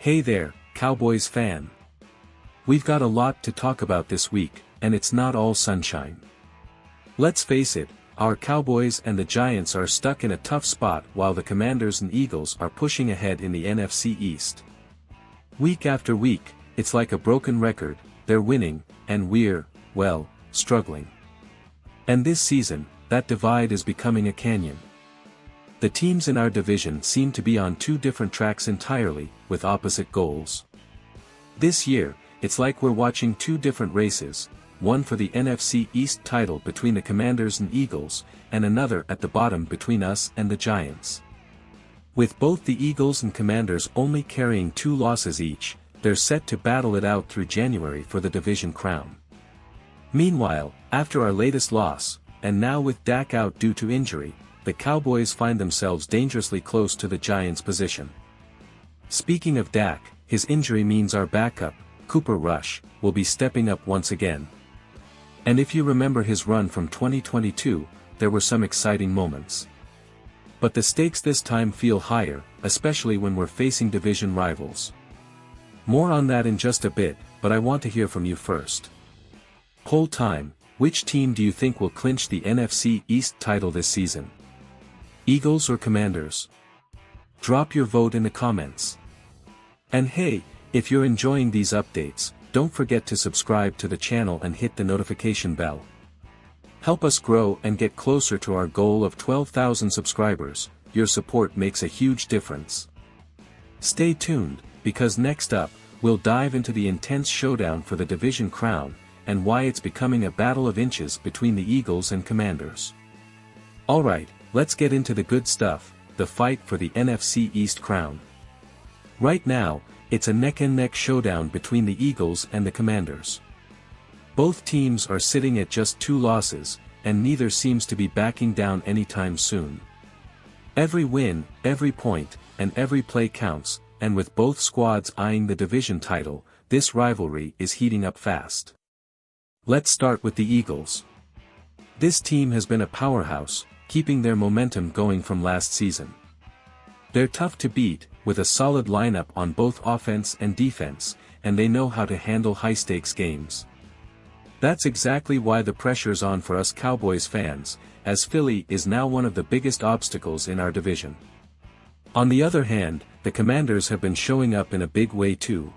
Hey there, Cowboys fan. We've got a lot to talk about this week, and it's not all sunshine. Let's face it, our Cowboys and the Giants are stuck in a tough spot while the Commanders and Eagles are pushing ahead in the NFC East. Week after week, it's like a broken record, they're winning, and we're, well, struggling. And this season, that divide is becoming a canyon. The teams in our division seem to be on two different tracks entirely, with opposite goals. This year, it's like we're watching two different races, one for the NFC East title between the Commanders and Eagles, and another at the bottom between us and the Giants. With both the Eagles and Commanders only carrying 2 losses each, they're set to battle it out through January for the division crown. Meanwhile, after our latest loss, and now with Dak out due to injury, the Cowboys find themselves dangerously close to the Giants' position. Speaking of Dak, his injury means our backup, Cooper Rush, will be stepping up once again. And if you remember his run from 2022, there were some exciting moments. But the stakes this time feel higher, especially when we're facing division rivals. More on that in just a bit, but I want to hear from you first. Poll time, which team do you think will clinch the NFC East title this season? Eagles or Commanders? Drop your vote in the comments. And hey, if you're enjoying these updates, don't forget to subscribe to the channel and hit the notification bell. Help us grow and get closer to our goal of 12,000 subscribers, your support makes a huge difference. Stay tuned, because next up, we'll dive into the intense showdown for the division crown, and why it's becoming a battle of inches between the Eagles and Commanders. Alright, let's get into the good stuff, the fight for the NFC East crown. Right now, it's a neck-and-neck showdown between the Eagles and the Commanders. Both teams are sitting at just 2 losses, and neither seems to be backing down anytime soon. Every win, every point, and every play counts, and with both squads eyeing the division title, this rivalry is heating up fast. Let's start with the Eagles. This team has been a powerhouse, keeping their momentum going from last season. They're tough to beat, with a solid lineup on both offense and defense, and they know how to handle high-stakes games. That's exactly why the pressure's on for us Cowboys fans, as Philly is now one of the biggest obstacles in our division. On the other hand, the Commanders have been showing up in a big way too.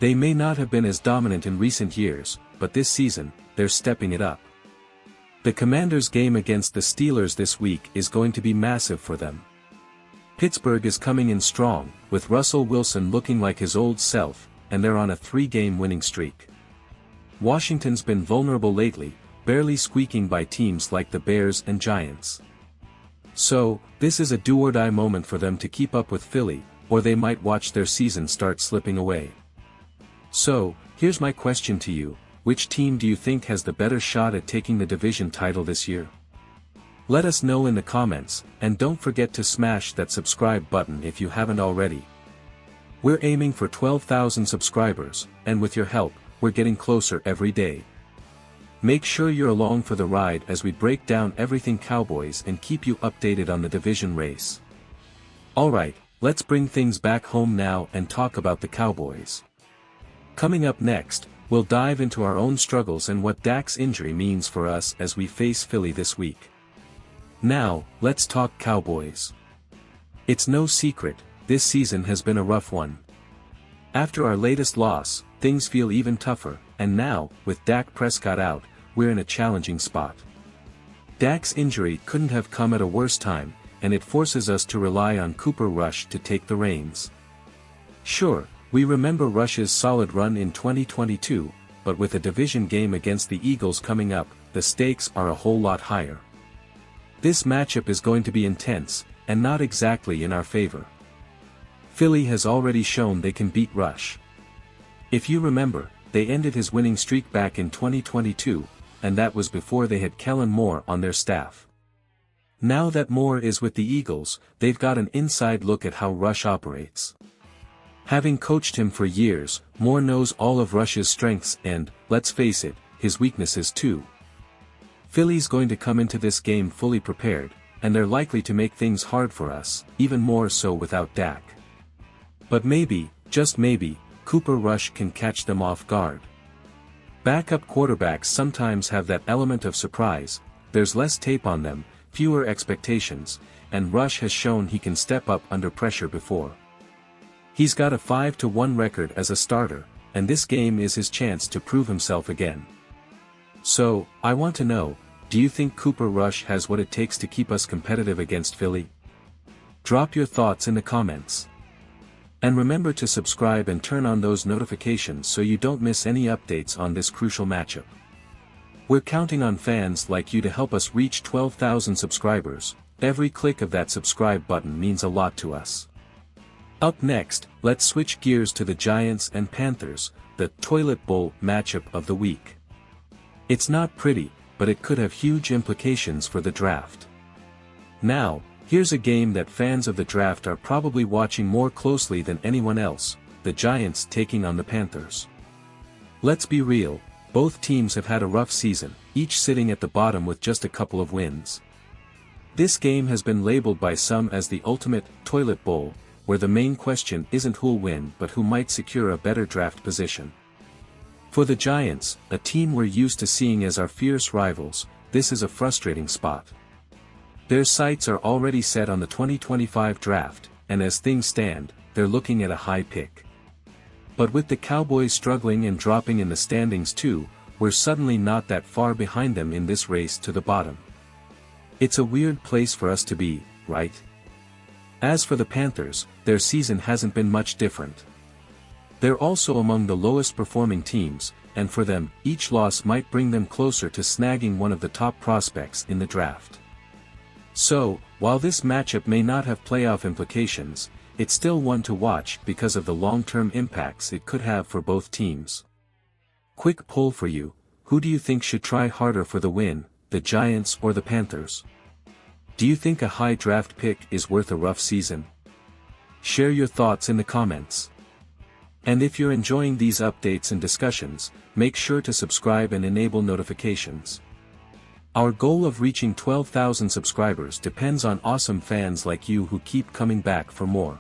They may not have been as dominant in recent years, but this season, they're stepping it up. The Commanders' game against the Steelers this week is going to be massive for them. Pittsburgh is coming in strong, with Russell Wilson looking like his old self, and they're on a 3-game winning streak. Washington's been vulnerable lately, barely squeaking by teams like the Bears and Giants. So, this is a do-or-die moment for them to keep up with Philly, or they might watch their season start slipping away. So, here's my question to you, which team do you think has the better shot at taking the division title this year? Let us know in the comments, and don't forget to smash that subscribe button if you haven't already. We're aiming for 12,000 subscribers, and with your help, we're getting closer every day. Make sure you're along for the ride as we break down everything Cowboys and keep you updated on the division race. Alright, let's bring things back home now and talk about the Cowboys. Coming up next, we'll dive into our own struggles and what Dak's injury means for us as we face Philly this week. Now, let's talk Cowboys. It's no secret, this season has been a rough one. After our latest loss, things feel even tougher, and now, with Dak Prescott out, we're in a challenging spot. Dak's injury couldn't have come at a worse time, and it forces us to rely on Cooper Rush to take the reins. Sure, we remember Rush's solid run in 2022, but with a division game against the Eagles coming up, the stakes are a whole lot higher. This matchup is going to be intense, and not exactly in our favor. Philly has already shown they can beat Rush. If you remember, they ended his winning streak back in 2022, and that was before they had Kellen Moore on their staff. Now that Moore is with the Eagles, they've got an inside look at how Rush operates. Having coached him for years, Moore knows all of Rush's strengths and, let's face it, his weaknesses too. Philly's going to come into this game fully prepared, and they're likely to make things hard for us, even more so without Dak. But maybe, just maybe, Cooper Rush can catch them off guard. Backup quarterbacks sometimes have that element of surprise, there's less tape on them, fewer expectations, and Rush has shown he can step up under pressure before. He's got a 5-1 record as a starter, and this game is his chance to prove himself again. So, I want to know, do you think Cooper Rush has what it takes to keep us competitive against Philly? Drop your thoughts in the comments. And remember to subscribe and turn on those notifications so you don't miss any updates on this crucial matchup. We're counting on fans like you to help us reach 12,000 subscribers. Every click of that subscribe button means a lot to us. Up next, let's switch gears to the Giants and Panthers, the toilet bowl matchup of the week. It's not pretty, but it could have huge implications for the draft. Now, here's a game that fans of the draft are probably watching more closely than anyone else, the Giants taking on the Panthers. Let's be real, both teams have had a rough season, each sitting at the bottom with just a couple of wins. This game has been labeled by some as the ultimate toilet bowl, where the main question isn't who'll win but who might secure a better draft position. For the Giants, a team we're used to seeing as our fierce rivals, this is a frustrating spot. Their sights are already set on the 2025 draft, and as things stand, they're looking at a high pick. But with the Cowboys struggling and dropping in the standings too, we're suddenly not that far behind them in this race to the bottom. It's a weird place for us to be, right? As for the Panthers, their season hasn't been much different. They're also among the lowest performing teams, and for them, each loss might bring them closer to snagging one of the top prospects in the draft. So, while this matchup may not have playoff implications, it's still one to watch because of the long-term impacts it could have for both teams. Quick poll for you, who do you think should try harder for the win, the Giants or the Panthers? Do you think a high draft pick is worth a rough season? Share your thoughts in the comments. And if you're enjoying these updates and discussions, make sure to subscribe and enable notifications. Our goal of reaching 12,000 subscribers depends on awesome fans like you who keep coming back for more.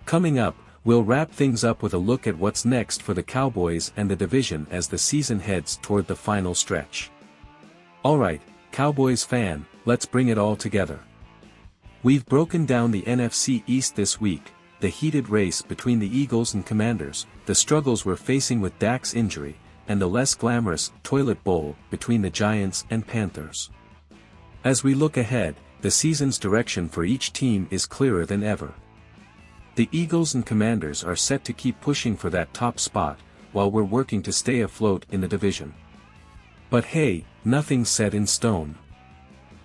Coming up, we'll wrap things up with a look at what's next for the Cowboys and the division as the season heads toward the final stretch. Alright, Cowboys fan, let's bring it all together. We've broken down the NFC East this week, the heated race between the Eagles and Commanders, the struggles we're facing with Dak's injury, and the less glamorous toilet bowl between the Giants and Panthers. As we look ahead, the season's direction for each team is clearer than ever. The Eagles and Commanders are set to keep pushing for that top spot, while we're working to stay afloat in the division. But hey, nothing's set in stone.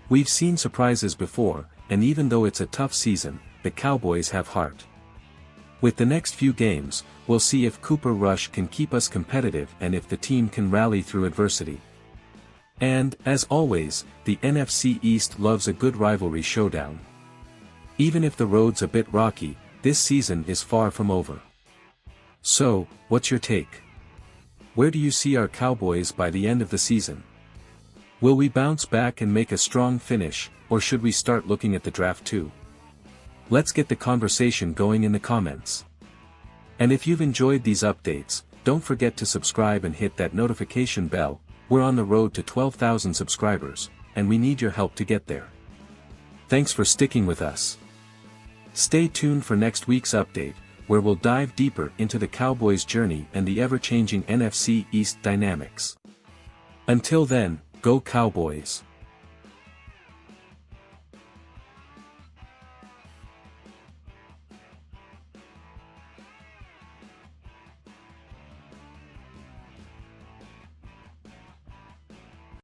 We've seen surprises before, and even though it's a tough season, the Cowboys have heart. With the next few games, we'll see if Cooper Rush can keep us competitive and if the team can rally through adversity. And, as always, the NFC East loves a good rivalry showdown. Even if the road's a bit rocky, this season is far from over. So, what's your take? Where do you see our Cowboys by the end of the season? Will we bounce back and make a strong finish, or should we start looking at the draft too? Let's get the conversation going in the comments. And if you've enjoyed these updates, don't forget to subscribe and hit that notification bell. We're on the road to 12,000 subscribers, and we need your help to get there. Thanks for sticking with us. Stay tuned for next week's update, where we'll dive deeper into the Cowboys' journey and the ever-changing NFC East dynamics. Until then, go Cowboys!